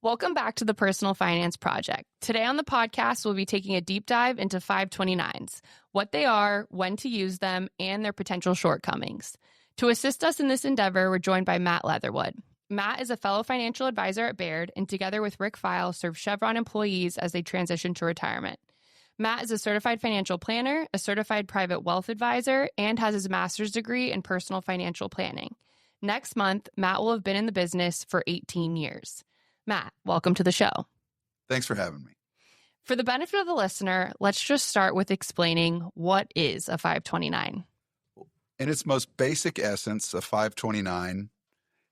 Welcome back to the Personal Finance Project. Today on the podcast, we'll be taking a deep dive into 529s, what they are, when to use them, and their potential shortcomings. To assist us in this endeavor, we're joined by Matt Leatherwood. Matt is a fellow financial advisor at Baird, and together with Rick File, serves Chevron employees as they transition to retirement. Matt is a certified financial planner, a certified private wealth advisor, and has his master's degree in personal financial planning. Next month, Matt will have been in the business for 18 years. Matt, welcome to the show. Thanks for having me. For the benefit of the listener, let's just start with explaining what is a 529. In its most basic essence, a 529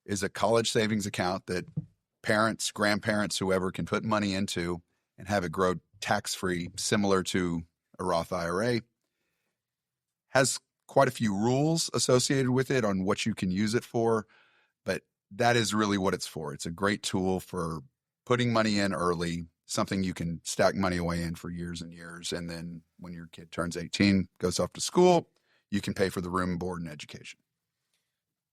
is a college savings account that parents, grandparents, whoever can put money into and have it grow tax-free, similar to a Roth IRA. Has quite a few rules associated with it on what you can use it for, but that is really what it's for. It's a great tool for putting money in early, something you can stack money away in for years and years. And then when your kid turns 18, goes off to school, you can pay for the room, board, and education.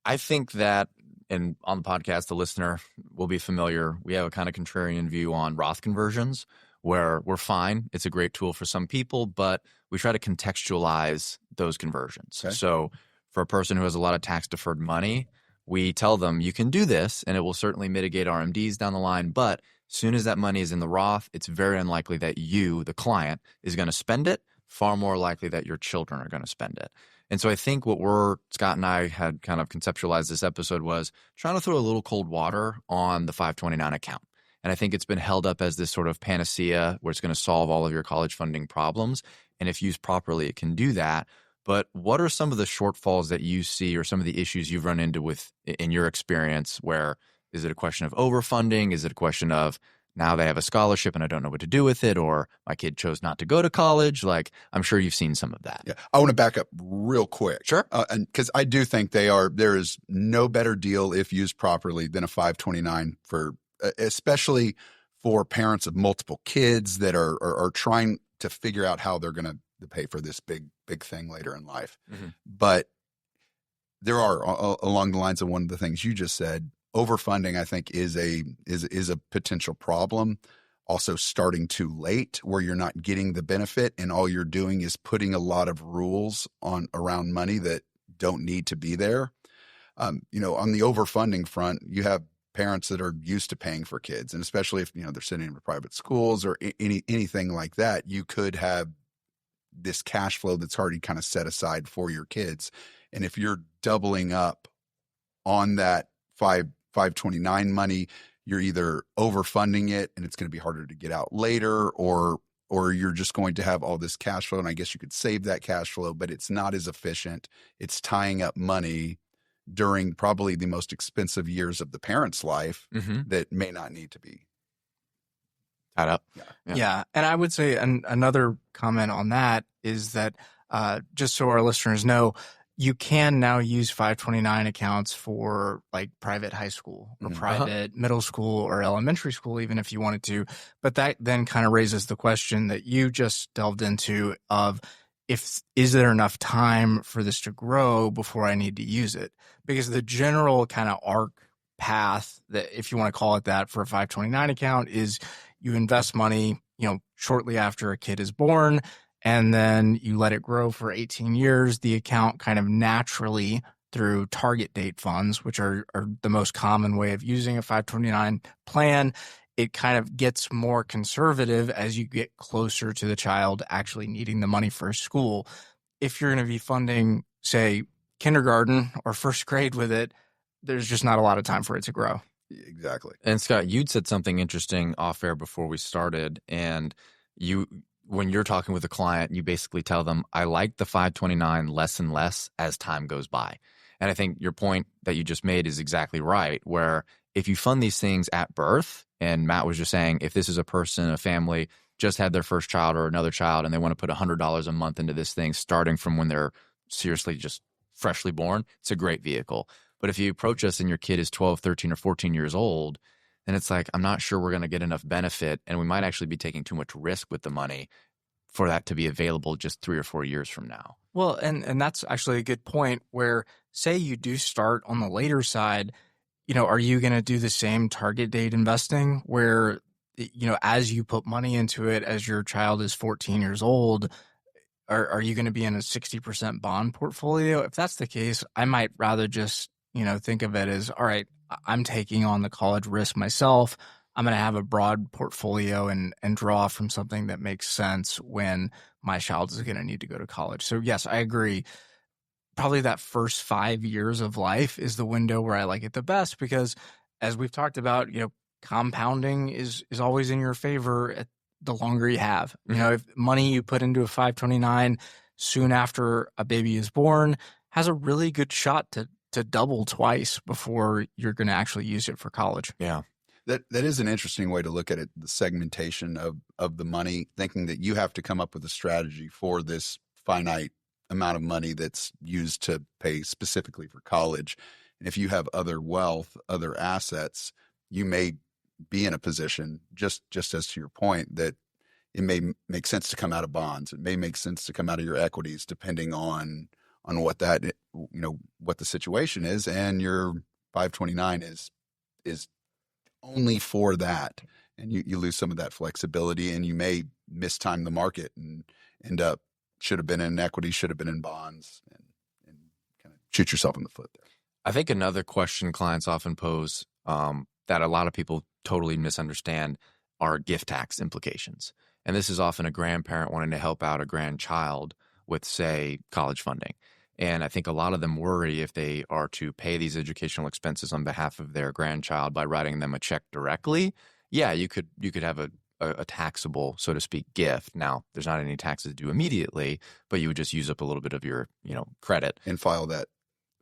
I think that, and on the podcast, the listener will be familiar, we have a kind of contrarian view on Roth conversions, where we're fine. It's a great tool for some people, but we try to contextualize those conversions. Okay. So for a person who has a lot of tax-deferred money, we tell them you can do this and it will certainly mitigate RMDs down the line. But as soon as that money is in the Roth, it's very unlikely that you, the client, is going to spend it. Far more likely that your children are going to spend it. And so I think what Scott and I had kind of conceptualized this episode was trying to throw a little cold water on the 529 account. And I think it's been held up as this sort of panacea where it's going to solve all of your college funding problems. And if used properly, it can do that. But what are some of the shortfalls that you see or some of the issues you've run into with in your experience where is it a question of overfunding? Is it a question of now they have a scholarship and I don't know what to do with it, or my kid chose not to go to college? Like, I'm sure you've seen some of that. Yeah, I want to back up real quick. Sure. And because I do think there is no better deal if used properly than a 529 for, especially for parents of multiple kids that are trying to figure out how they're going to pay for this big thing later in life. Mm-hmm. But there are, along the lines of one of the things you just said, overfunding, I think, is a potential problem. Also starting too late where you're not getting the benefit and all you're doing is putting a lot of rules around money that don't need to be there. On the overfunding front, you have parents that are used to paying for kids, and especially if they're sending them to private schools or anything like that, you could have this cash flow that's already kind of set aside for your kids. And if you're doubling up on that 529 money, you're either overfunding it and it's going to be harder to get out later, or you're just going to have all this cash flow. And I guess you could save that cash flow, but it's not as efficient. It's tying up money during probably the most expensive years of the parent's life that may not need to be tied up. Yeah. And I would say another comment on that is that just so our listeners know, you can now use 529 accounts for like private high school or private middle school or elementary school, even if you wanted to. But that then kind of raises the question that you just delved into of is there enough time for this to grow before I need to use it? Because the general kind of arc path, that if you want to call it that, for a 529 account is you invest money, shortly after a kid is born, and then you let it grow for 18 years. The account kind of naturally, through target date funds, which are the most common way of using a 529 plan, it kind of gets more conservative as you get closer to the child actually needing the money for school. If you're going to be funding, say, kindergarten or first grade with it, there's just not a lot of time for it to grow. Exactly. And Scott, you'd said something interesting off air before we started, and when you're talking with a client, you basically tell them, I like the 529 less and less as time goes by. And I think your point that you just made is exactly right, where if you fund these things at birth, and Matt was just saying, if this is a person, a family, just had their first child or another child, and they want to put $100 a month into this thing starting from when they're seriously just freshly born, it's a great vehicle. But if you approach us and your kid is 12, 13, or 14 years old, then it's like, I'm not sure we're going to get enough benefit, and we might actually be taking too much risk with the money for that to be available just 3 or 4 years from now. Well, and that's actually a good point where, say you do start on the later side, are you going to do the same target date investing where, as you put money into it, as your child is 14 years old, are you going to be in a 60% bond portfolio? If that's the case, I might rather just, think of it as, all right, I'm taking on the college risk myself. I'm going to have a broad portfolio and draw from something that makes sense when my child is going to need to go to college. So yes, I agree. Probably that first 5 years of life is the window where I like it the best, because as we've talked about, compounding is always in your favor at the longer you have. If money you put into a 529 soon after a baby is born has a really good shot to double twice before you're going to actually use it for college. Yeah. That is an interesting way to look at it, the segmentation of the money, thinking that you have to come up with a strategy for this finite amount of money that's used to pay specifically for college. And if you have other wealth, other assets, you may be in a position, just as to your point, that it may make sense to come out of bonds. It may make sense to come out of your equities, depending on what that, what the situation is. And your 529 is only for that. And you lose some of that flexibility, and you may mistime the market and end up should have been in equity, should have been in bonds, and kind of shoot yourself in the foot there. I think another question clients often pose that a lot of people totally misunderstand are gift tax implications. And this is often a grandparent wanting to help out a grandchild with, say, college funding. And I think a lot of them worry if they are to pay these educational expenses on behalf of their grandchild by writing them a check directly. Yeah, you could have a taxable, so to speak, gift. Now, there's not any taxes due immediately, but you would just use up a little bit of your, credit and file that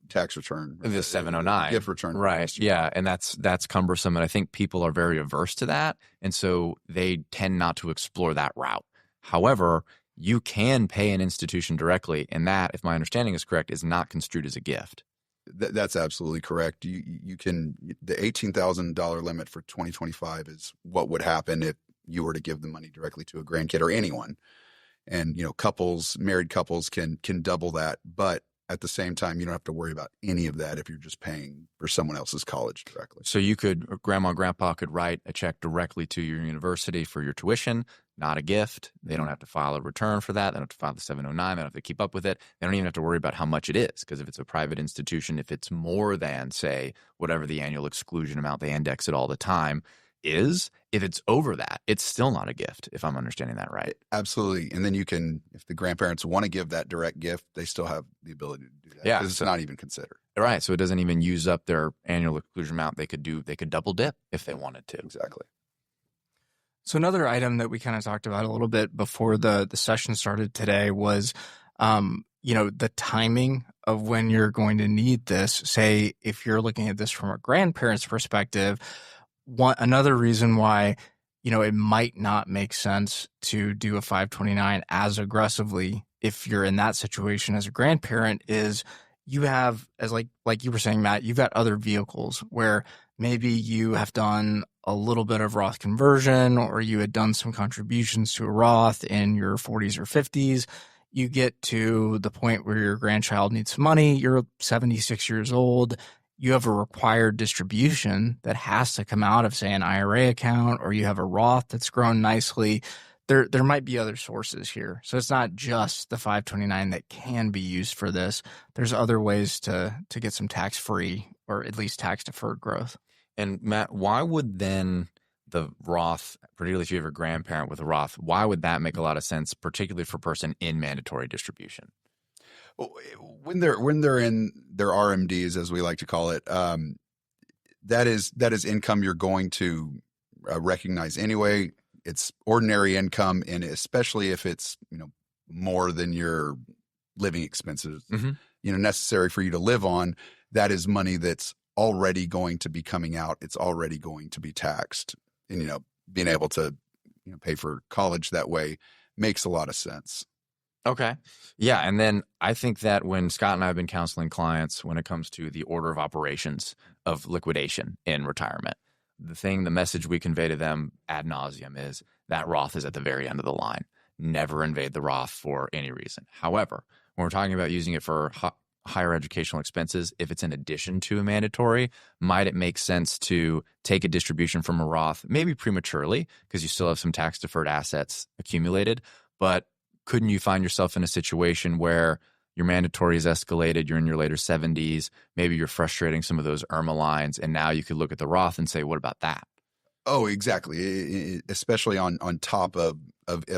tax return, the 709 gift return, right? Yeah, and that's cumbersome, and I think people are very averse to that, and so they tend not to explore that route. However, you can pay an institution directly, and that, if my understanding is correct, is not construed as a gift. That's absolutely correct. You can, the $18,000 limit for 2025 is what would happen if you were to give the money directly to a grandkid or anyone. And, married couples can double that. But at the same time, you don't have to worry about any of that if you're just paying for someone else's college directly. So grandma and grandpa could write a check directly to your university for your tuition, not a gift. They don't have to file a return for that. They don't have to file the 709. They don't have to keep up with it. They don't even have to worry about how much it is, because if it's a private institution, if it's more than, say, whatever the annual exclusion amount they index it all the time is, if it's over that, it's still not a gift, if I'm understanding that right. Absolutely. And then you can, if the grandparents want to give that direct gift, they still have the ability to do that. Yeah. Because it's not even considered. Right. So it doesn't even use up their annual exclusion amount. They could double dip if they wanted to. Exactly. So another item that we kind of talked about a little bit before the session started today was, the timing of when you're going to need this. Say, if you're looking at this from a grandparent's perspective, another reason why, it might not make sense to do a 529 as aggressively if you're in that situation as a grandparent is you have, as like you were saying, Matt, you've got other vehicles where maybe you have done a little bit of Roth conversion, or you had done some contributions to a Roth in your 40s or 50s. You get to the point where your grandchild needs money. You're 76 years old. You have a required distribution that has to come out of, say, an IRA account, or you have a Roth that's grown nicely. There might be other sources here. So it's not just the 529 that can be used for this. There's other ways to get some tax-free or at least tax-deferred growth. And Matt, why would then the Roth, particularly if you have a grandparent with a Roth, why would that make a lot of sense, particularly for a person in mandatory distribution? When they're in their RMDs, as we like to call it, that is income you're going to recognize anyway. It's ordinary income, and especially if it's more than your living expenses, necessary for you to live on. That is money that's already going to be coming out. It's already going to be taxed, and being able to pay for college that way makes a lot of sense. Okay. Yeah. And then I think that when Scott and I have been counseling clients when it comes to the order of operations of liquidation in retirement, the message we convey to them ad nauseum is that Roth is at the very end of the line. Never invade the Roth for any reason. However, when we're talking about using it for higher educational expenses, if it's in addition to a mandatory, might it make sense to take a distribution from a Roth, maybe prematurely, because you still have some tax deferred assets accumulated, but couldn't you find yourself in a situation where your mandatory is escalated, you're in your later 70s, maybe you're frustrating some of those IRMA lines, and now you could look at the Roth and say, what about that? Oh, exactly. Especially on top of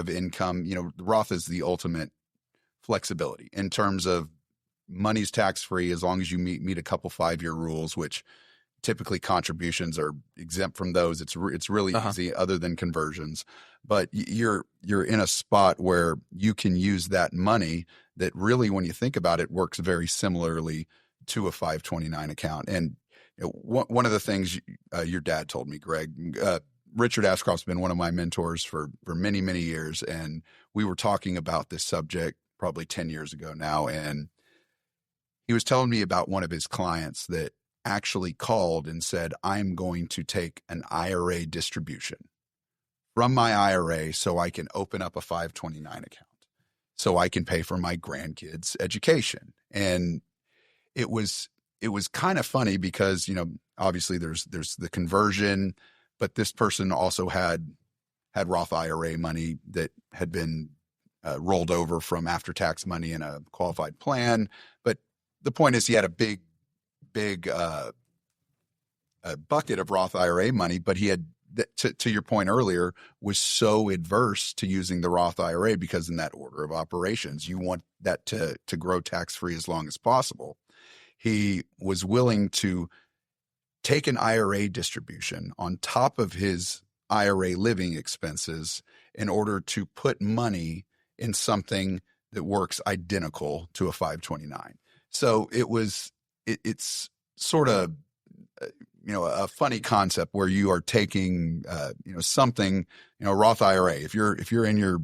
income, the Roth is the ultimate flexibility in terms of money's tax-free as long as you meet a couple 5-year rules, which typically contributions are exempt from those. It's really easy other than conversions, but you're in a spot where you can use that money that really, when you think about it, works very similarly to a 529 account. And one of the things your dad told me, Greg, Richard Ashcroft's been one of my mentors for many, many years. And we were talking about this subject probably 10 years ago now. And he was telling me about one of his clients that actually called and said, I'm going to take an IRA distribution from my IRA so I can open up a 529 account, so I can pay for my grandkids' education. And it was kind of funny because, obviously there's the conversion, but this person also had Roth IRA money that had been rolled over from after-tax money in a qualified plan. But the point is he had a big bucket of Roth IRA money, but he had, to your point earlier, was so adverse to using the Roth IRA because in that order of operations, you want that to grow tax-free as long as possible. He was willing to take an IRA distribution on top of his IRA living expenses in order to put money in something that works identical to a 529. So it's sort of, a funny concept where you are taking, something, Roth IRA. If you're in your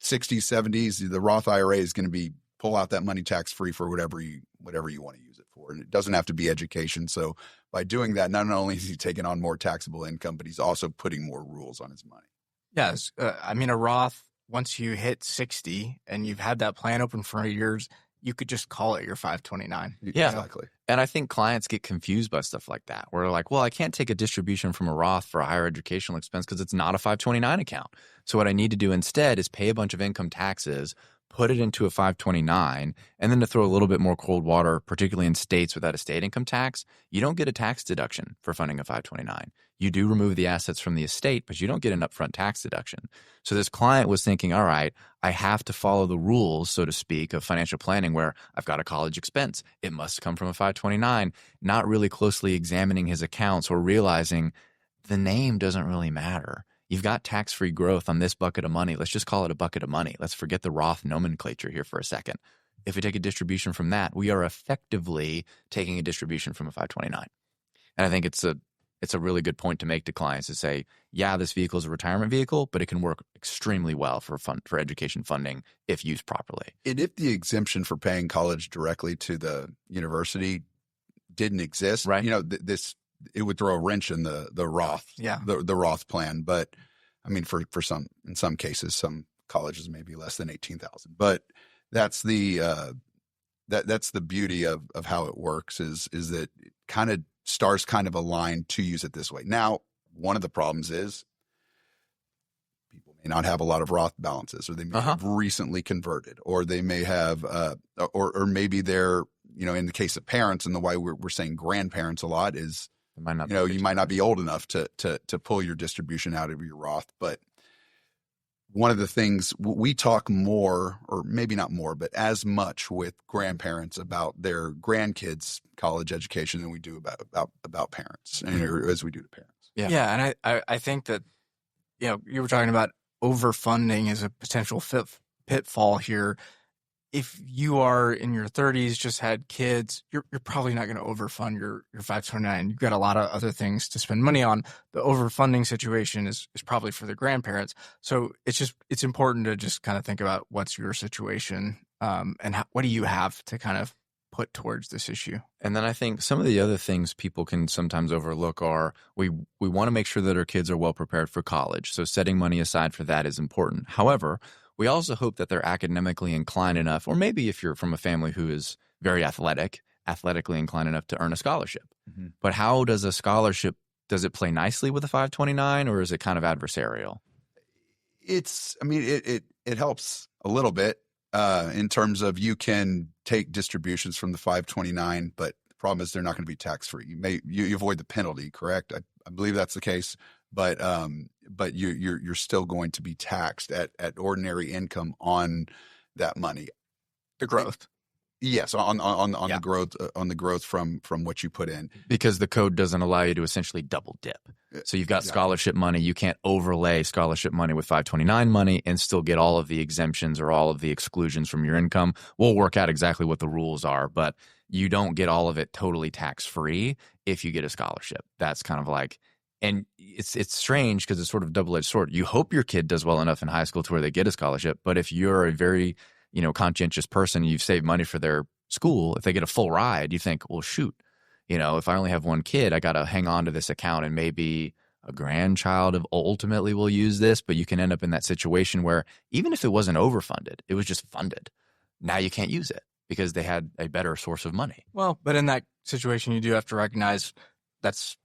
60s, 70s, the Roth IRA is going to pull out that money tax-free for whatever you want to use it for. And it doesn't have to be education. So by doing that, not only is he taking on more taxable income, but he's also putting more rules on his money. Yes. A Roth, once you hit 60 and you've had that plan open for years, you could just call it your 529. Yeah, exactly. And I think clients get confused by stuff like that, where they're like, well, I can't take a distribution from a Roth for a higher educational expense because it's not a 529 account. So what I need to do instead is pay a bunch of income taxes, put it into a 529, and then to throw a little bit more cold water, particularly in states without a state income tax, you don't get a tax deduction for funding a 529. You do remove the assets from the estate, but you don't get an upfront tax deduction. So this client was thinking, all right, I have to follow the rules, so to speak, of financial planning where I've got a college expense. It must come from a 529, not really closely examining his accounts or realizing the name doesn't really matter. You've got tax-free growth on this bucket of money. Let's just call it a bucket of money. Let's forget the Roth nomenclature here for a second. If we take a distribution from that, we are effectively taking a distribution from a 529. And I think it's a really good point to make to clients to say, yeah, this vehicle is a retirement vehicle, but it can work extremely well for education funding if used properly. And if the exemption for paying college directly to the university didn't exist, right? It would throw a wrench in the Roth, the Roth plan. But I mean, for in some cases, some colleges may be less than 18,000. But that's the that's the beauty of how it works is that kind of stars kind of align to use it this way. Now, one of the problems is people may not have a lot of Roth balances, or they may have recently converted, or they may have, or maybe they're, in the case of parents, and the why we're saying grandparents a lot is, you might not be old enough to pull your distribution out of your Roth. But one of the things we talk more, or maybe not more, but as much with grandparents about their grandkids' college education than we do about parents, or as we do to parents. Yeah, and I think that you were talking about overfunding as a potential pitfall here. If you are in your 30s, just had kids, you're probably not going to overfund your 529. You've got a lot of other things to spend money on. The overfunding situation is probably for the grandparents. So it's important to just kind of think about what's your situation and what do you have to kind of put towards this issue. And then I think some of the other things people can sometimes overlook are we want to make sure that our kids are well prepared for college. So setting money aside for that is important. However, we also hope that they're academically inclined enough, or maybe if you're from a family who is very athletically inclined enough to earn a scholarship. Mm-hmm. But how does a scholarship, does it play nicely with a 529 or is it kind of adversarial? It helps a little bit in terms of you can take distributions from the 529, but the problem is they're not going to be tax free. You avoid the penalty, correct? I believe that's the case, but you're still going to be taxed at ordinary income on that money. The growth. Yes, on the growth from what you put in, because the code doesn't allow you to essentially double dip. So you've got scholarship money. You can't overlay scholarship money with 529 money and still get all of the exemptions or all of the exclusions from your income. We'll work out exactly what the rules are, but you don't get all of it totally tax free if you get a scholarship. That's kind of like, and it's strange because it's sort of double-edged sword. You hope your kid does well enough in high school to where they get a scholarship, but if you're a very conscientious person, you've saved money for their school, if they get a full ride, you think, well, shoot, if I only have one kid, I got to hang on to this account and maybe a grandchild ultimately will use this, but you can end up in that situation where even if it wasn't overfunded, it was just funded. Now you can't use it because they had a better source of money. Well, but in that situation, you do have to recognize that's,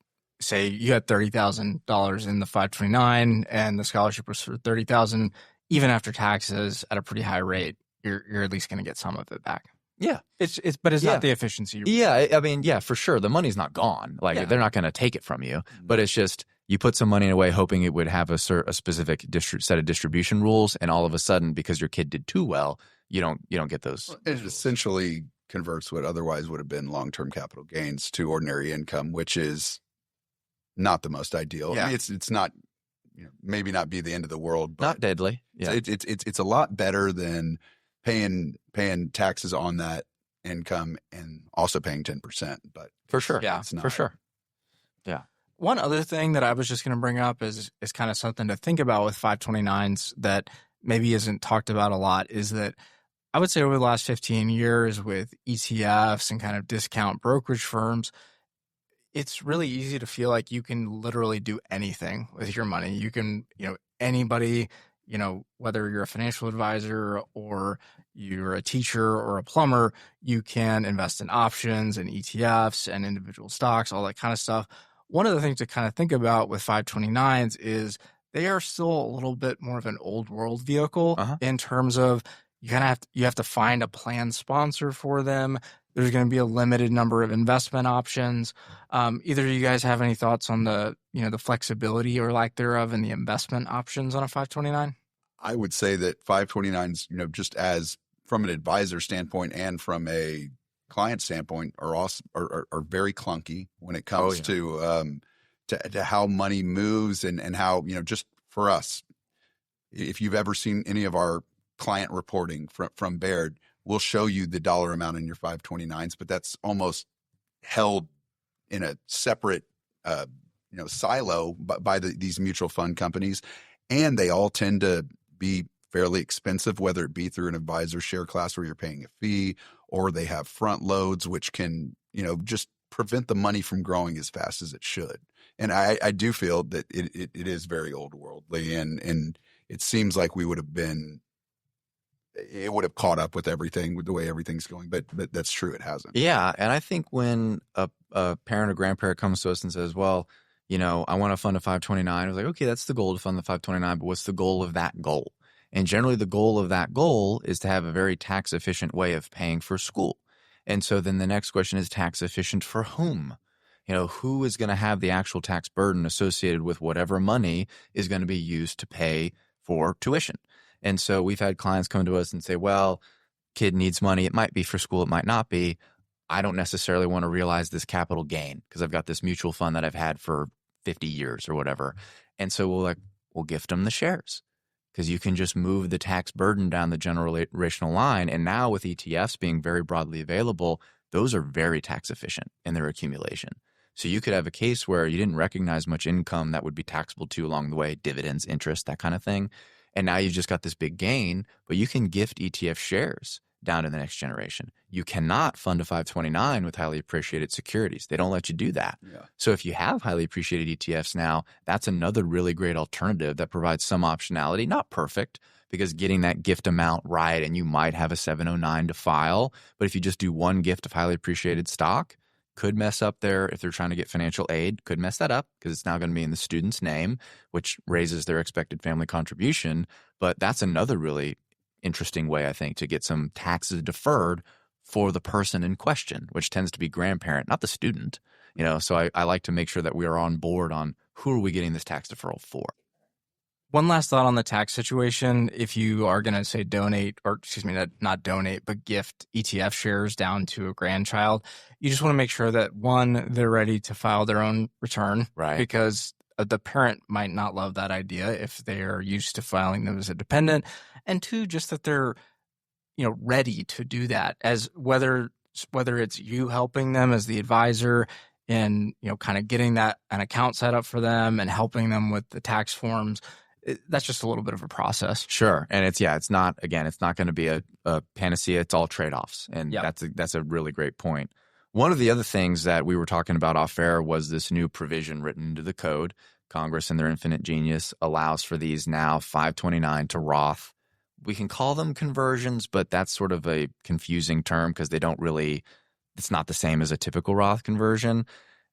say you had $30,000 in the 529 and the scholarship was for $30,000, even after taxes at a pretty high rate. You're at least going to get some of it back. Yeah. It's not the efficiency. Yeah, for sure. The money's not gone. Like they're not going to take it from you, but it's just, you put some money away hoping it would have a specific set of distribution rules. And all of a sudden, because your kid did too well, you don't get those. It essentially converts what otherwise would have been long-term capital gains to ordinary income, which is not the most ideal. Yeah. I mean, it's not, maybe not be the end of the world, but not deadly. Yeah. It's a lot better than paying taxes on that income and also paying 10%. But for sure, it's not. For sure. Yeah. One other thing that I was just going to bring up is kind of something to think about with 529s that maybe isn't talked about a lot is that I would say over the last 15 years with ETFs and kind of discount brokerage firms, it's really easy to feel like you can literally do anything with your money. You can, anybody, whether you're a financial advisor or you're a teacher or a plumber, you can invest in options and ETFs and individual stocks, all that kind of stuff. One of the things to kind of think about with 529s is they are still a little bit more of an old world vehicle in terms of you have to find a plan sponsor for them. There's going to be a limited number of investment options. Either of you guys have any thoughts on the flexibility or lack thereof in the investment options on a 529? I would say that 529s, just as from an advisor standpoint and from a client standpoint, are very clunky when it comes to how money moves and how just for us. If you've ever seen any of our client reporting from Baird, we'll show you the dollar amount in your 529s, but that's almost held in a separate, silo by these mutual fund companies. And they all tend to be fairly expensive, whether it be through an advisor share class where you're paying a fee, or they have front loads, which can, just prevent the money from growing as fast as it should. And I do feel that it is very old worldly, and it seems like it would have caught up with everything, with the way everything's going, but that's true. It hasn't. Yeah. And I think when a parent or grandparent comes to us and says, well, I want to fund a 529. I was like, okay, that's the goal, to fund the 529, but what's the goal of that goal? And generally the goal of that goal is to have a very tax efficient way of paying for school. And so then the next question is tax efficient for whom? Who is going to have the actual tax burden associated with whatever money is going to be used to pay for tuition? And so we've had clients come to us and say, well, kid needs money. It might be for school. It might not be. I don't necessarily want to realize this capital gain because I've got this mutual fund that I've had for 50 years or whatever. And so we'll gift them the shares because you can just move the tax burden down the generational line. And now with ETFs being very broadly available, those are very tax efficient in their accumulation. So you could have a case where you didn't recognize much income that would be taxable to you along the way, dividends, interest, that kind of thing. And now you've just got this big gain, but you can gift ETF shares down to the next generation. You cannot fund a 529 with highly appreciated securities. They don't let you do that. Yeah. So if you have highly appreciated ETFs now, that's another really great alternative that provides some optionality, not perfect, because getting that gift amount right, and you might have a 709 to file, but if you just do one gift of highly appreciated stock, could mess up if they're trying to get financial aid, could mess that up because it's now going to be in the student's name, which raises their expected family contribution. But that's another really interesting way, I think, to get some taxes deferred for the person in question, which tends to be grandparent, not the student. So I like to make sure that we are on board on who are we getting this tax deferral for. One last thought on the tax situation. If you are going to say donate, or excuse me, not donate, but gift ETF shares down to a grandchild, you just want to make sure that, one, they're ready to file their own return. Right. Because the parent might not love that idea if they are used to filing them as a dependent. And two, just that they're, ready to do that, as whether it's you helping them as the advisor and, kind of getting an account set up for them and helping them with the tax forms. That's just a little bit of a process. Sure. And it's not going to be a panacea. It's all trade-offs. And that's a really great point. One of the other things that we were talking about off air was this new provision written into the code. Congress, in their infinite genius, allows for these now 529 to Roth. We can call them conversions, but that's sort of a confusing term because it's not the same as a typical Roth conversion.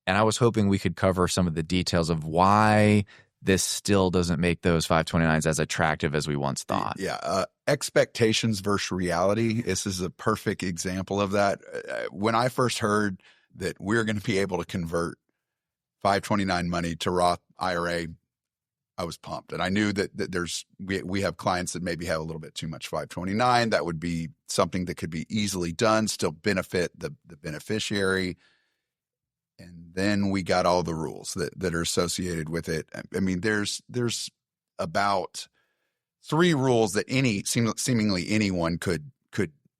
And I was hoping we could cover some of the details of why this still doesn't make those 529s as attractive as we once thought. Yeah. Expectations versus reality. This is a perfect example of that. When I first heard that we're going to be able to convert 529 money to Roth IRA, I was pumped. And I knew that we have clients that maybe have a little bit too much 529. That would be something that could be easily done, still benefit the beneficiary. And then we got all the rules that are associated with it. I mean, there's about 3 rules that seemingly anyone could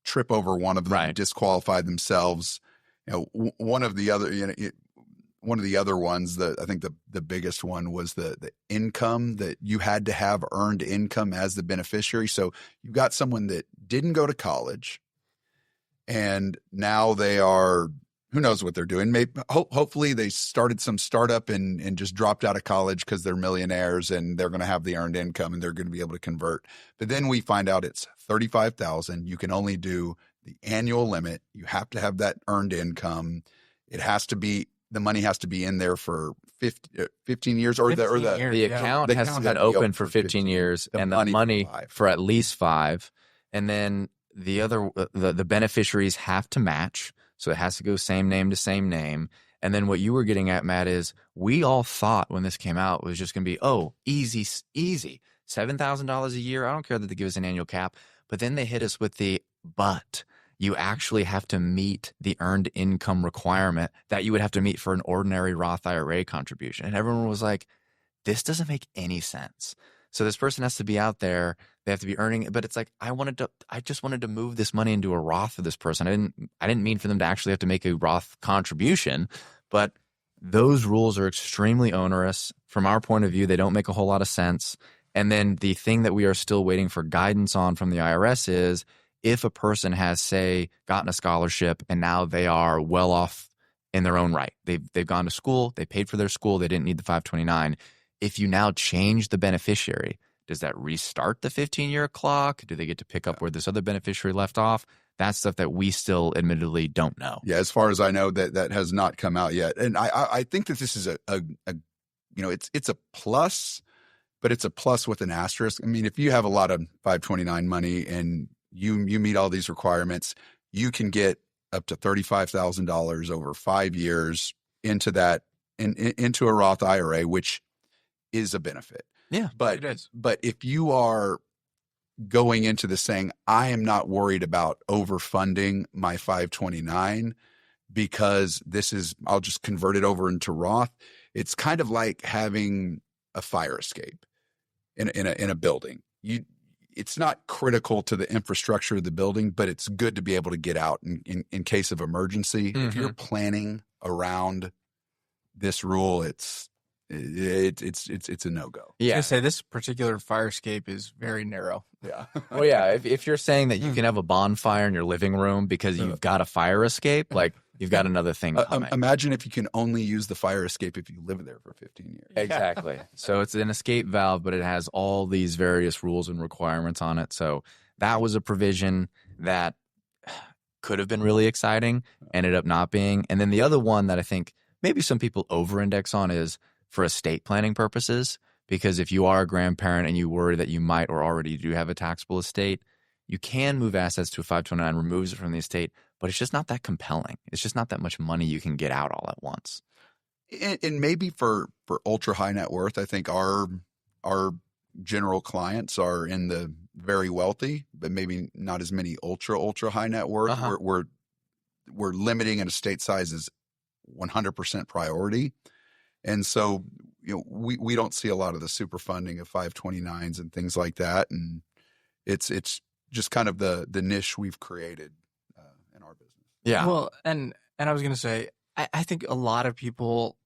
trip over one of them, right, disqualify themselves. One of the other ones, I think the biggest one was the income, that you had to have earned income as the beneficiary. So you've got someone that didn't go to college, and now they are, who knows what they're doing. Maybe hopefully they started some startup and just dropped out of college because they're millionaires and they're going to have the earned income and they're going to be able to convert. But then we find out it's $35,000. You can only do the annual limit. You have to have that earned income. The money has to be in there for 15 years, or the account has to be open for 15 years, and the money for at least 5. And then the beneficiaries have to match. So it has to go same name to same name. And then what you were getting at, Matt, is we all thought when this came out it was just going to be, easy, $7,000 a year. I don't care that they give us an annual cap. But then they hit us with but you actually have to meet the earned income requirement that you would have to meet for an ordinary Roth IRA contribution. And everyone was like, this doesn't make any sense. So this person has to be out there. They have to be earning, but it's like, I just wanted to move this money into a Roth for this person. I didn't mean for them to actually have to make a Roth contribution, but those rules are extremely onerous. From our point of view, they don't make a whole lot of sense. And then the thing that we are still waiting for guidance on from the IRS is if a person has, say, gotten a scholarship and now they are well off in their own right. They've gone to school, they paid for their school, they didn't need the 529. If you now change the beneficiary, does that restart the 15-year clock? Do they get to pick up where this other beneficiary left off? That's stuff that we still admittedly don't know. Yeah, as far as I know, that has not come out yet. And I think that this is it's a plus, but it's a plus with an asterisk. I mean, if you have a lot of 529 money and you meet all these requirements, you can get up to $35,000 over 5 years into a Roth IRA, which is a benefit. Yeah, but it is. But if you are going into this saying, I am not worried about overfunding my 529 because I'll just convert it over into Roth. It's kind of like having a fire escape in a building. It's not critical to the infrastructure of the building, but it's good to be able to get out in case of emergency. Mm-hmm. If you're planning around this rule, it's it's a no-go. I was Yeah. gonna say this particular fire escape is very narrow. Yeah. Well, yeah. If you're saying that you can have a bonfire in your living room because you've got a fire escape, like you've got another thing coming. Imagine if you can only use the fire escape if you live there for 15 years. Exactly. So it's an escape valve, but it has all these various rules and requirements on it. So that was a provision that could have been really exciting, ended up not being. And then the other one that I think maybe some people over-index on is for estate planning purposes, because if you are a grandparent and you worry that you might or already do have a taxable estate, you can move assets to a 529, removes it from the estate, but it's just not that compelling. It's just not that much money you can get out all at once. And maybe for ultra high net worth, I think our general clients are in the very wealthy, but maybe not as many ultra high net worth. Uh-huh. We're limiting an estate size as 100% priority. And so, we don't see a lot of the super funding of 529s and things like that. And it's just kind of the niche we've created in our business. Yeah. Well, and I was gonna say, I think a lot of people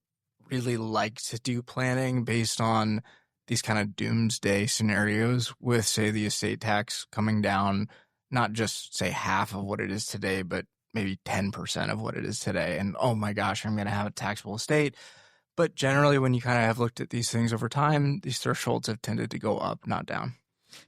really like to do planning based on these kind of doomsday scenarios with, say, the estate tax coming down, not just say half of what it is today, but maybe 10% of what it is today. And oh my gosh, I'm going to have a taxable estate. But generally, when you kind of have looked at these things over time, these thresholds have tended to go up, not down.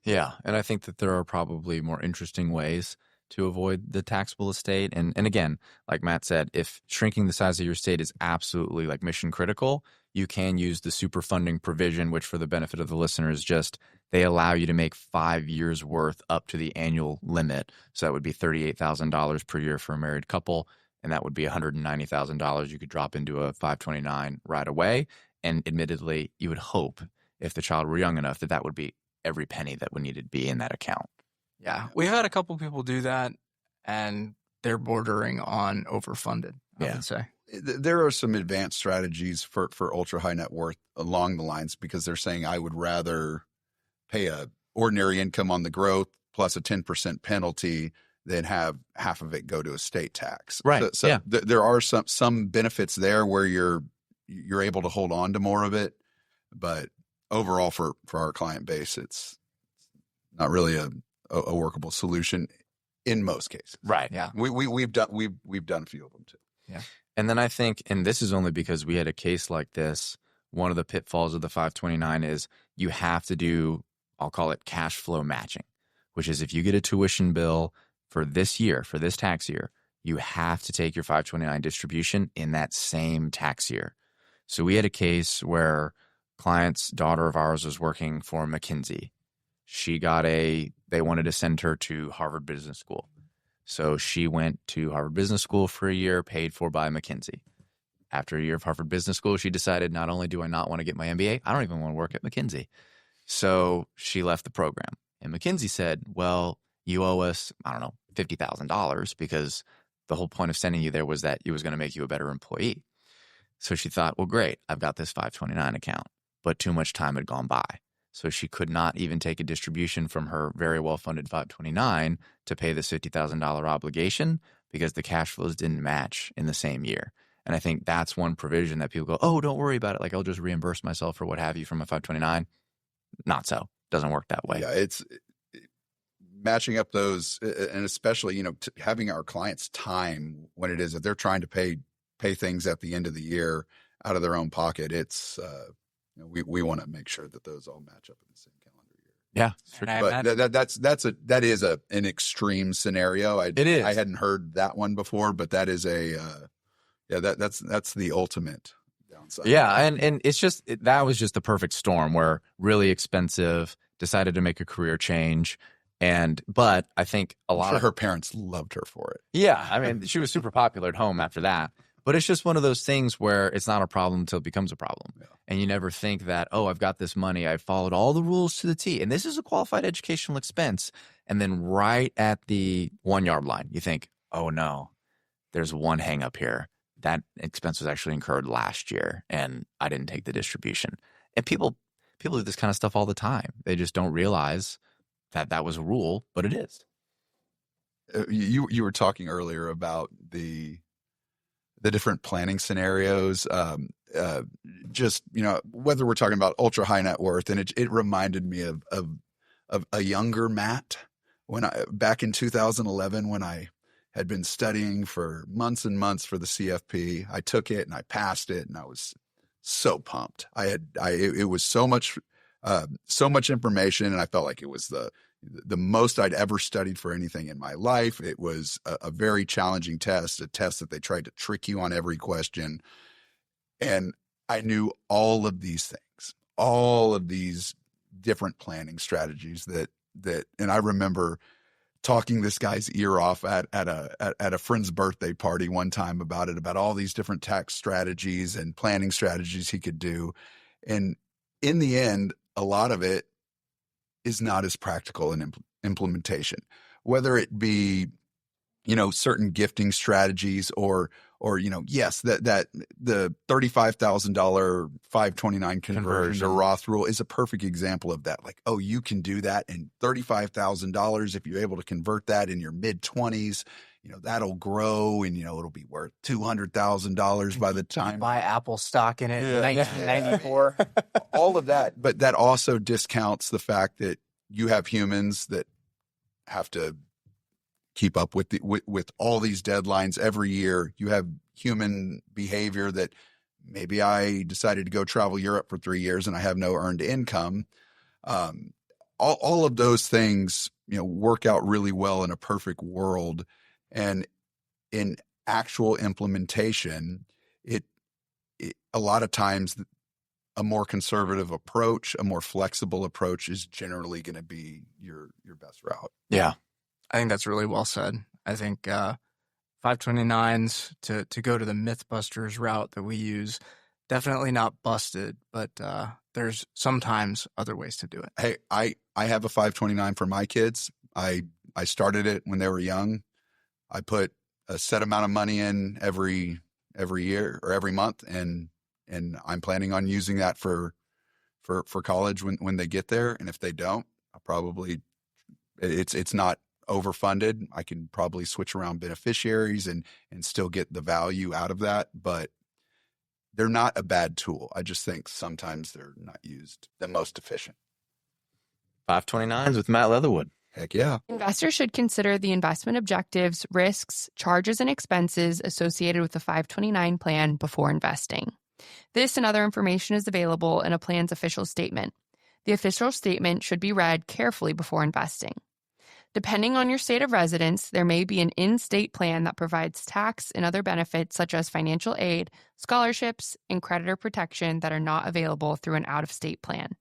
Yeah. And I think that there are probably more interesting ways to avoid the taxable estate. And again, like Matt said, if shrinking the size of your estate is absolutely like mission critical, you can use the super funding provision, which for the benefit of the listeners, just they allow you to make 5 years worth up to the annual limit. So that would be $38,000 per year for a married couple. And that would be $190,000 you could drop into a 529 right away. And admittedly, you would hope if the child were young enough that would be every penny that would need to be in that account. Yeah. We've had a couple people do that, and they're bordering on overfunded, I would say. There are some advanced strategies for ultra high net worth along the lines, because they're saying I would rather pay a ordinary income on the growth plus a 10% penalty than have half of it go to estate tax. Right. So there are some benefits there where you're able to hold on to more of it, but overall for our client base, it's not really a workable solution in most cases. Right. Yeah. We've done a few of them too. Yeah. And then I think, and this is only because we had a case like this, one of the pitfalls of the 529 is you have to do, I'll call it cash flow matching, which is if you get a tuition bill for this year, for this tax year, you have to take your 529 distribution in that same tax year. So we had a case where client's daughter of ours was working for McKinsey. They wanted to send her to Harvard Business School. So she went to Harvard Business School for a year, paid for by McKinsey. After a year of Harvard Business School, she decided not only do I not want to get my MBA, I don't even want to work at McKinsey. So she left the program. And McKinsey said, well, you owe us, I don't know, $50,000 because the whole point of sending you there was that it was going to make you a better employee. So she thought, well, great, I've got this 529 account. But too much time had gone by. So she could not even take a distribution from her very well-funded 529 to pay this $50,000 obligation because the cash flows didn't match in the same year. And I think that's one provision that people go, oh, don't worry about it. Like, I'll just reimburse myself or what have you from a 529. Not so. Doesn't work that way. Yeah, it's matching up those, and especially, having our clients time when it is that they're trying to pay things at the end of the year out of their own pocket. It's we want to make sure that those all match up in the same calendar year. Yeah, but that is an extreme scenario. It is. I hadn't heard that one before, but that is that's the ultimate downside. Yeah, and it's just that was just the perfect storm where really expensive, decided to make a career change, but I think a lot of her parents loved her for it. Yeah, I mean, she was super popular at home after that. But it's just one of those things where it's not a problem until it becomes a problem. Yeah. And you never think that, oh, I've got this money. I've followed all the rules to the T. And this is a qualified educational expense. And then right at the 1 yard line, you think, oh, no, there's one hang up here. That expense was actually incurred last year, and I didn't take the distribution. And people do this kind of stuff all the time. They just don't realize that was a rule, but it is. You were talking earlier about the different planning scenarios. just, whether we're talking about ultra high net worth, and it reminded me of a younger Matt back in 2011, when I had been studying for months and months for the CFP. I took it and I passed it, and I was so pumped. It was so much information, and I felt like it was the most I'd ever studied for anything in my life. It was a very challenging test, a test that they tried to trick you on every question. And I knew all of these things, all of these different planning strategies and I remember talking this guy's ear off at a friend's birthday party one time about all these different tax strategies and planning strategies he could do. And in the end, a lot of it is not as practical in implementation, whether it be, certain gifting strategies or, yes, that the $35,000 529 conversion or Roth rule is a perfect example of that. Like, oh, you can do that, and $35,000, if you're able to convert that in your mid-20s, that'll grow, and it'll be worth $200,000 by the time buy Apple stock in it in 1994. All of that, but that also discounts the fact that you have humans that have to keep up with all these deadlines every year. You have human behavior that maybe I decided to go travel Europe for 3 years and I have no earned income. All of those things, work out really well in a perfect world. And in actual implementation, it a lot of times a more conservative approach, a more flexible approach is generally going to be your best route. Yeah. I think that's really well said. I think 529s, to go to the Mythbusters route that we use, definitely not busted, but there's sometimes other ways to do it. Hey, I have a 529 for my kids. I started it when they were young. I put a set amount of money in every year or every month, and I'm planning on using that for college when they get there. And if they don't, I'll probably it's not overfunded. I can probably switch around beneficiaries and still get the value out of that, but they're not a bad tool. I just think sometimes they're not used the most efficient. 529s with Matt Leatherwood. Heck yeah. Investors should consider the investment objectives, risks, charges, and expenses associated with the 529 plan before investing. This and other information is available in a plan's official statement. The official statement should be read carefully before investing. Depending on your state of residence, there may be an in-state plan that provides tax and other benefits such as financial aid, scholarships, and creditor protection that are not available through an out-of-state plan.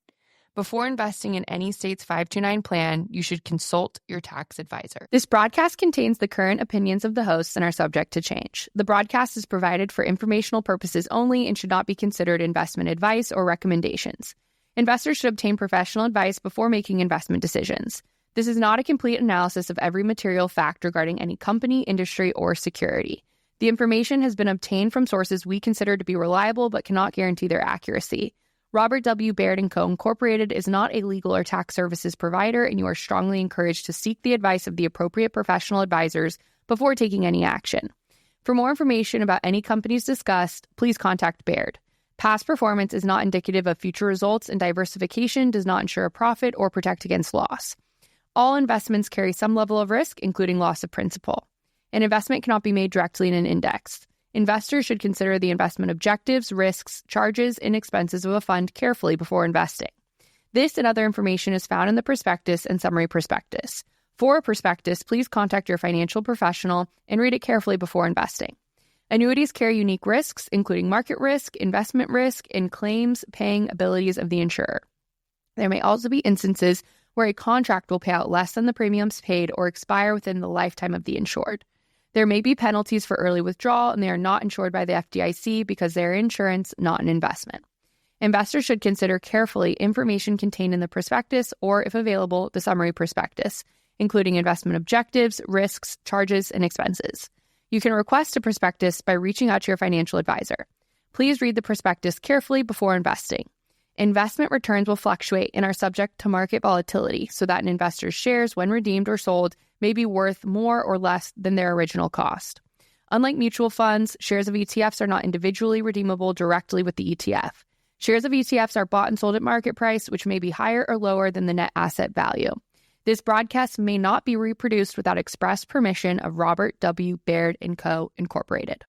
Before investing in any state's 529 plan, you should consult your tax advisor. This broadcast contains the current opinions of the hosts and are subject to change. The broadcast is provided for informational purposes only and should not be considered investment advice or recommendations. Investors should obtain professional advice before making investment decisions. This is not a complete analysis of every material fact regarding any company, industry, or security. The information has been obtained from sources we consider to be reliable but cannot guarantee their accuracy. Robert W. Baird & Co. Incorporated is not a legal or tax services provider, and you are strongly encouraged to seek the advice of the appropriate professional advisors before taking any action. For more information about any companies discussed, please contact Baird. Past performance is not indicative of future results, and diversification does not ensure a profit or protect against loss. All investments carry some level of risk, including loss of principal. An investment cannot be made directly in an index. Investors should consider the investment objectives, risks, charges, and expenses of a fund carefully before investing. This and other information is found in the prospectus and summary prospectus. For a prospectus, please contact your financial professional and read it carefully before investing. Annuities carry unique risks, including market risk, investment risk, and claims-paying abilities of the insurer. There may also be instances where a contract will pay out less than the premiums paid or expire within the lifetime of the insured. There may be penalties for early withdrawal, and they are not insured by the FDIC because they are insurance, not an investment. Investors should consider carefully information contained in the prospectus or, if available, the summary prospectus, including investment objectives, risks, charges, and expenses. You can request a prospectus by reaching out to your financial advisor. Please read the prospectus carefully before investing. Investment returns will fluctuate and are subject to market volatility, so that an investor's shares, when redeemed or sold, may be worth more or less than their original cost. Unlike mutual funds, shares of ETFs are not individually redeemable directly with the ETF. Shares of ETFs are bought and sold at market price, which may be higher or lower than the net asset value. This broadcast may not be reproduced without express permission of Robert W. Baird & Co., Incorporated.